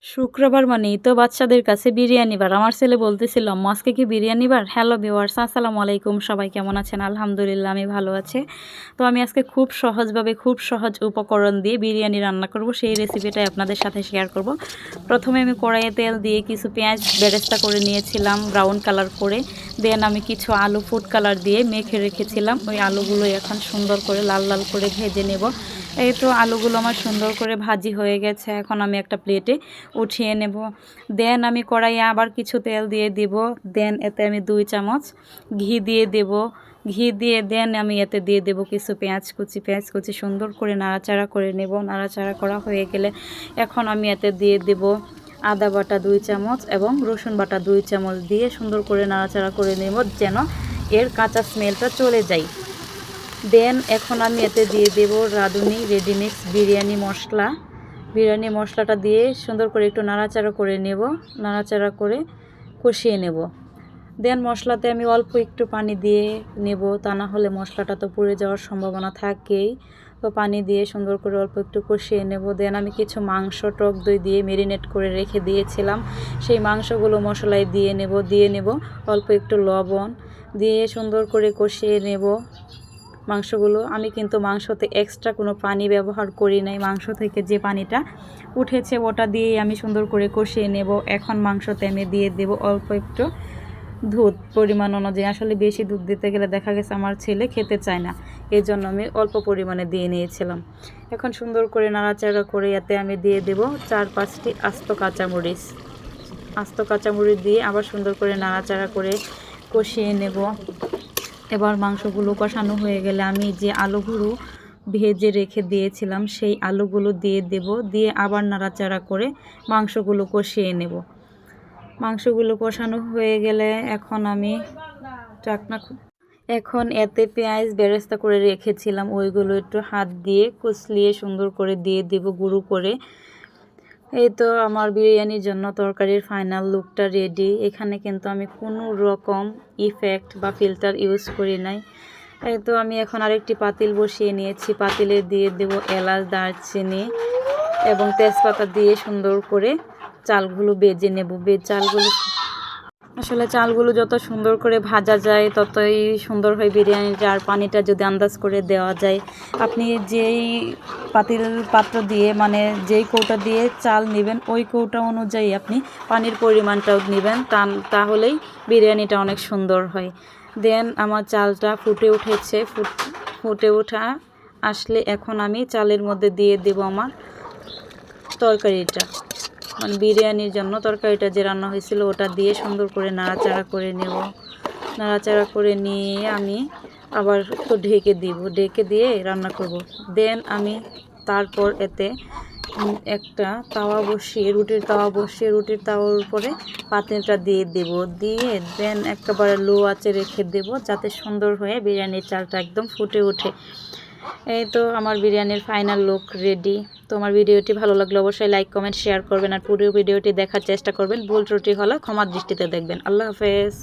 শুক্রবার মানেই তো বাচ্চাদের কাছে বিরিয়ানি বার। আমার ছেলে বলতেছিল, "আম্মু আজকে কি বিরিয়ানি বার?" হ্যালো ভিউয়ার্স, আসসালামু আলাইকুম। সবাই কেমন আছেন? আলহামদুলিল্লাহ আমি ভালো আছি। তো আমি আজকে খুব সহজভাবে খুব সহজ উপকরণ দিয়ে বিরিয়ানি রান্না করব। সেই রেসিপিটাই আপনাদের সাথে শেয়ার করব। প্রথমে আমি কড়াইয়ে তেল দিয়ে কিছু পেঁয়াজ বেরেস্তা করে নিয়েছিলাম ব্রাউন কালার করে। দেন আমি কিছু আলু ফুড কালার দিয়ে মেখে রেখেছিলাম। ওই আলুগুলো এখন সুন্দর করে লাল লাল করে ভেজে নেব। এই তো আলুগুলো আমার সুন্দর করে ভাজি হয়ে গেছে। এখন আমি একটা প্লেটে উঠিয়ে নেব। দেন আমি কড়াইয়ে আবার কিছু তেল দিয়ে দিব। দেন এতে আমি 2 চামচ ঘি দিয়ে দেব। ঘি দিয়ে দেন আমি এতে দিয়ে দেব কিছু পেঁয়াজ কুচি সুন্দর করে নাড়াচাড়া করে নেব। নাড়াচাড়া করা হয়ে গেলে এখন আমি এতে দিয়ে দেব আদা বাটা 2 চামচ এবং রসুন বাটা 2 চামচ দিয়ে সুন্দর করে নাড়াচাড়া করে নেব যেন এর কাঁচা স্মেলটা চলে যায়। দেন এখন আমি এতে দিয়ে দেব রাঁধুনি রেডিমিক্স বিরিয়ানি মশলা। বিরিয়ানি মশলাটা দিয়ে সুন্দর করে একটু নাড়াচাড়া করে নেব। নাড়াচাড়া করে কষিয়ে নেব। দেন মশলাতে আমি অল্প একটু পানি দিয়ে নেব, তা না হলে মশলাটা তো পুড়ে যাওয়ার সম্ভাবনা থাকেই। তো পানি দিয়ে সুন্দর করে অল্প একটু কষিয়ে নেব। দেন আমি কিছু মাংস টক দই দিয়ে মেরিনেট করে রেখে দিয়েছিলাম, সেই মাংসগুলো মশলায় দিয়ে নেব অল্প একটু লবণ দিয়ে সুন্দর করে কষিয়ে নেব মাংসগুলো। আমি কিন্তু মাংসতে এক্সট্রা কোনো পানি ব্যবহার করি নাই। মাংস থেকে যে পানিটা উঠেছে ওটা দিয়েই আমি সুন্দর করে কষিয়ে নেব। এখন মাংসতে আমি দিয়ে দেব অল্প একটু দুধ পরিমাণ অনুযায়ী। আসলে বেশি দুধ দিতে গেলে দেখা গেছে আমার ছেলে খেতে চায় না, এই জন্য আমি অল্প পরিমাণে দিয়ে নিয়েছিলাম। এখন সুন্দর করে নাড়াচাড়া করে এতে আমি দিয়ে দেব 4-5টি আস্ত কাঁচামরিচ দিয়ে আবার সুন্দর করে নাড়াচাড়া করে কষিয়ে নেব। এবার মাংসগুলো কষানো হয়ে গেলে আমি যে আলুগুলো ভেজে রেখে দিয়েছিলাম সেই আলুগুলো দিয়ে দেব। দিয়ে আবার নাড়াচাড়া করে মাংসগুলো কষিয়ে নেব। মাংসগুলো কষানো হয়ে গেলে এখন এতে পেঁয়াজ বেরেস্তা করে রেখেছিলাম ওইগুলো একটু হাত দিয়ে কুচলিয়ে সুন্দর করে দিয়ে দেব গুঁড়ো করে। এই তো আমার বিরিয়ানির জন্য তরকারির ফাইনাল লুকটা রেডি। এখানে কিন্তু আমি কোনো রকম ইফেক্ট বা ফিল্টার ইউজ করি নাই। এই তো আমি এখন আরেকটি পাতিল বসিয়ে নিয়েছি। পাতিলে দিয়ে দেব এলাচ, দারচিনি এবং তেজপাতা দিয়ে সুন্দর করে চালগুলো ভেজে নেব। আসলে চালগুলো যত সুন্দর করে ভাজা যায় ততই সুন্দর হয় বিরিয়ানিটা। আর পানিটা যদি আন্দাজ করে দেওয়া যায়, আপনি যেই পাত্র দিয়ে মানে যেই কৌটা দিয়ে চাল নেবেন ওই কৌটা অনুযায়ী আপনি পানির পরিমাণটাও নেবেন, তাহলেই বিরিয়ানিটা অনেক সুন্দর হয়। দেন আমার চালটা ফুটে ওঠা আসলে এখন আমি চালের মধ্যে দিয়ে দেব আমার তরকারিটা, মানে বিরিয়ানির জন্য তরকারিটা যে রান্না হয়েছিল ওটা দিয়ে সুন্দর করে নাড়াচাড়া করে নেব। নাড়াচাড়া করে নিয়ে আমি আবার একটু ঢেকে দিয়ে রান্না করব। দেন আমি তারপর এতে একটা রুটির তাওয়ার উপরে পাতিলটা দিয়ে দেব। দিয়ে দেন একেবারে লো আঁচে রেখে দেব যাতে সুন্দর হয়ে বিরিয়ানির চালটা একদম ফুটে ওঠে। এই তো আমার বিরিয়ানির ফাইনাল লুক রেডি। তো আমার ভিডিওটি ভালো লাগলে অবশ্যই লাইক, কমেন্ট, শেয়ার করবেন আর পুরো ভিডিওটি দেখার চেষ্টা করবেন। ভুল ত্রুটি হলে ক্ষমার দৃষ্টিতে দেখবেন। আল্লাহ হাফেজ।